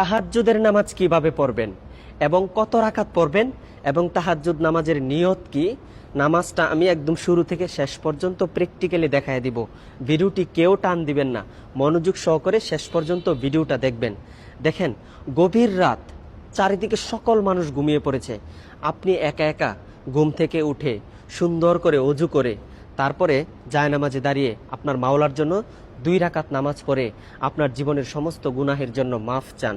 তাহাজ্জুদের নামাজ কিভাবে পড়বেন এবং কত রাকাত পড়বেন এবং তাহাজ্জুদ নামাজের নিয়ত কি, নামাজটা আমি একদম শুরু থেকে শেষ পর্যন্ত প্র্যাকটিক্যালি দেখায় দিব। ভিডিওটি কেউ টান দিবেন না, মনোযোগ সহকারে শেষ পর্যন্ত ভিডিওটা দেখবেন। দেখেন, গভীর রাত, চারিদিকে সকল মানুষ ঘুমিয়ে পড়েছে, আপনি একা একা ঘুম থেকে উঠে সুন্দর করে অজু করে তারপরে জায়নামাজে দাঁড়িয়ে আপনার মাওলার জন্য 2 রাকাত নামাজ পড়ে আপনার জীবনের সমস্ত গুনাহের জন্য মাফ চান।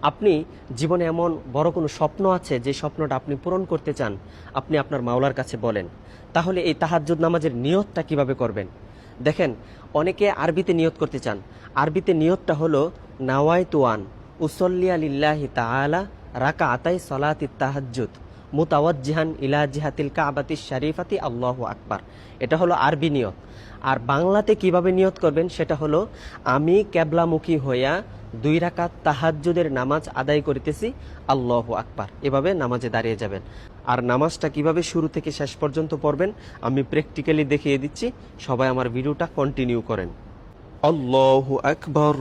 আপনি জীবনে এমন বড় কোনো স্বপ্ন আছে যে স্বপ্নটা আপনি পূরণ করতে চান, আপনি আপনার মাওলার কাছে বলেন। তাহলে এই তাহাজ্জুদ নামাজের নিয়তটা কিভাবে করবেন? দেখেন, অনেকে আরবিতে নিয়ত করতে চান। আরবিতে নিয়তটা হলো নাওয়াইতু আন উসল্লিয়া লিল্লাহি তাআলা রাকাআতাই সলাতিত তাহাজ্জুদ মুতাওয়াজ্জিহান ইলা জিহাতিল কাবাতিশ শরীফাতি আল্লাহু আকবার। এটা হলো আরবি নিয়ত। আর বাংলাতে কিভাবে নিয়ত করবেন সেটা হলো, আমি কেবলামুখী হইয়া 2 রাকাত তাহাজ্জুদের নামাজ আদায় করিতেছি, আল্লাহু আকবার। এভাবে নামাজে দাঁড়িয়ে যাবেন। আর নামাজটা কিভাবে শুরু থেকে শেষ পর্যন্ত পড়বেন আমি প্র্যাকটিক্যালি দেখিয়ে দিচ্ছি, সবাই আমার ভিডিওটা কন্টিনিউ করেন। আল্লাহু আকবার,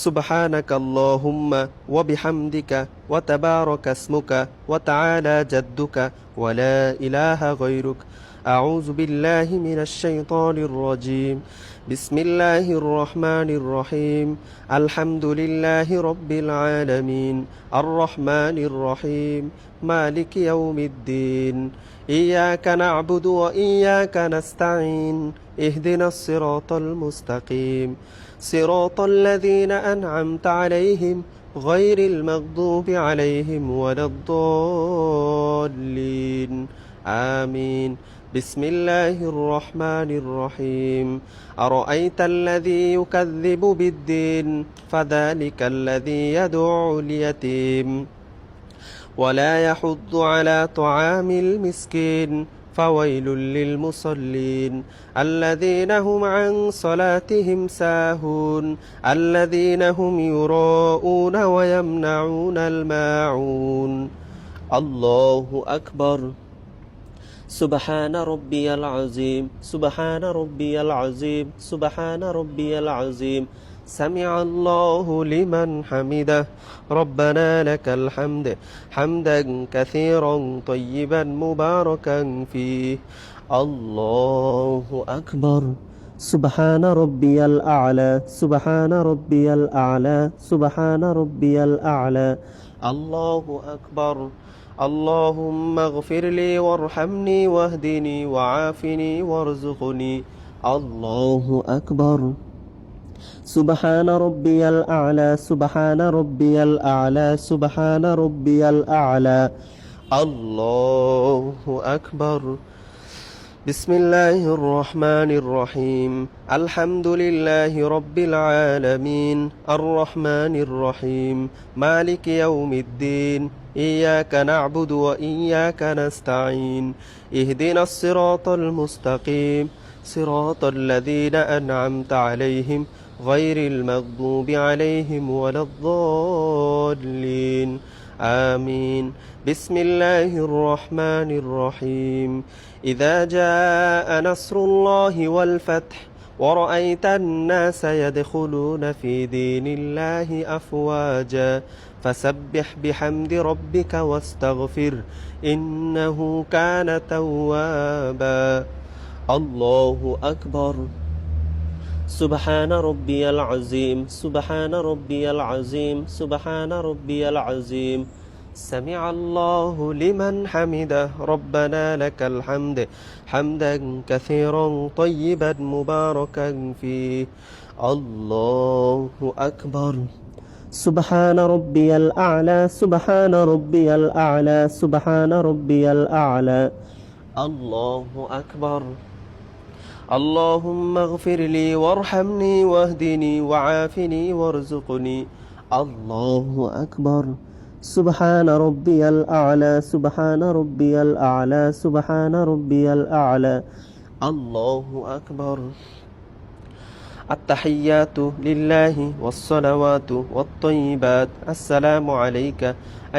সুবহানাকা আল্লাহুম্মা ওয়া বিহামদিকা ওয়া তাবারাকা ইসমুকা ওয়া তাআলা জাদ্দুকা ওয়া লা ইলাহা গায়রুক। আউযু বিল্লাহি মিনাশ শাইতানির রাজীম। বিসমিল্লাহির রহমানির রহিম। আলহামদুলিল্লাহি রাব্বিল আলামিন। আর রহমানির রহিম। মালিকি ইয়াউমিদ্দিন। ইয়াকা না'বুদু ওয়া ইয়াকা নাস্তাঈন। ইহদিনাস সিরাতাল মুস্তাকিম। صراط الذين أنعمت عليهم غير المغضوب عليهم ولا الضالين آمين. بسم الله الرحمن الرحيم. أرأيت الذي يكذب بالدين فذلك الذي يدعو اليتيم ولا يحض على طعام المسكين فويل للمصلين الذين هم عن صلاتهم ساهون الذين هم يراءون ويمنعون الماعون. الله أكبر. سبحان ربي العظيم. سبحان ربي العظيم. سبحان ربي العظيم. سمع الله لمن حمده. ربنا لك الحمد حمدا كثيرا طيبا مباركا فيه. الله أكبر. سبحان ربي الأعلى. سبحان ربي الأعلى. سبحان ربي الأعلى. الله أكبر. اللهم اغفر لي وارحمني واهدني وعافني وارزقني. الله أكبر. سبحان ربي الأعلى. سبحان ربي الأعلى. سبحان ربي الأعلى. الله أكبر. بسم الله الرحمن الرحيم. الحمد لله رب العالمين. الرحمن الرحيم. مالك يوم الدين. إياك نعبد وإياك نستعين. اهدنا الصراط المستقيم. صراط الذين أنعمت عليهم غير المغضوب عليهم ولا الضالين آمين. بسم الله الرحمن الرحيم. إذا جاء نصر الله والفتح ورأيت الناس يدخلون في دين الله أفواجا فسبح بحمد ربك واستغفر إنه كان توابا. الله أكبر. سبحان ربي العظيم. سبحان ربي العظيم. سبحان ربي العظيم. سمع الله لمن حمده. ربنا لك الحمد حمدا كثيرا طيبا مباركا فيه. الله أكبر. سبحان ربي الأعلى. سبحان ربي الأعلى. سبحان ربي الأعلى. الله أكبر. اللهم اغفر لي وارحمني واهدني وعافني وارزقني. الله أكبر. سبحان ربي الأعلى. سبحان ربي الأعلى. سبحان ربي الأعلى. الله أكبر. التحيات لله والصلوات والطيبات السلام عليك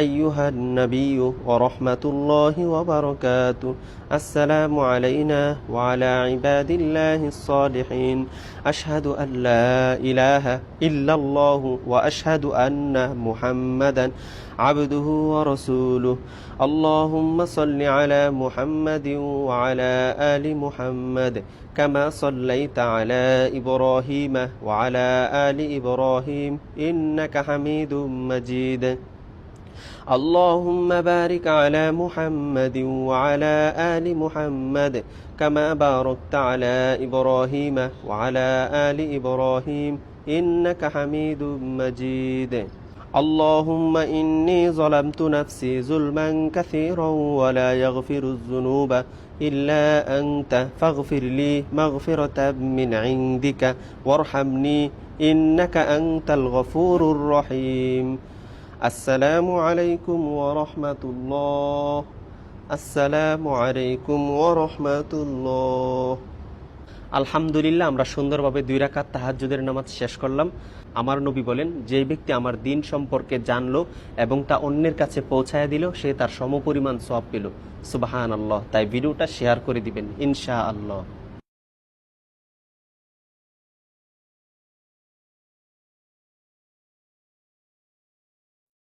أيها النبي ورحمة الله وبركاته السلام علينا وعلى عباد الله الصالحين أشهد أن لا إله إلا الله وأشهد أن محمدا عبده ورسوله اللهم صل على محمد وعلى آل محمد كما صليت على إبراهيم وعلى آل إبراهيم إنك حميد مجيد اللهم بارك على محمد وعلى آل محمد كما باركت على إبراهيم وعلى آل إبراهيم إنك حميد مجيد اللهم إني ظلمت نفسي ظلما كثيرا ولا يغفر الذنوب إلا أنت فاغفر لي مغفرة من عندك وارحمني إنك أنت الغفور الرحيم السلام عليكم ورحمة الله السلام عليكم ورحمة الله আলহামদুলিল্লাহ আমরা সুন্দরভাবে 2 রাকাত তাহাজ্জুদের নামাজ শেষ করলাম। আমার নবী বলেন, যে ব্যক্তি আমার দিন সম্পর্কে জানলো এবং তা অন্যের কাছে পৌঁছায় দিল, সে তার সমপরিমাণ সওয়াব পেল। সুবহানাল্লাহ। তাই ভিডিওটা শেয়ার করে দিবেন ইনশাআল্লাহ।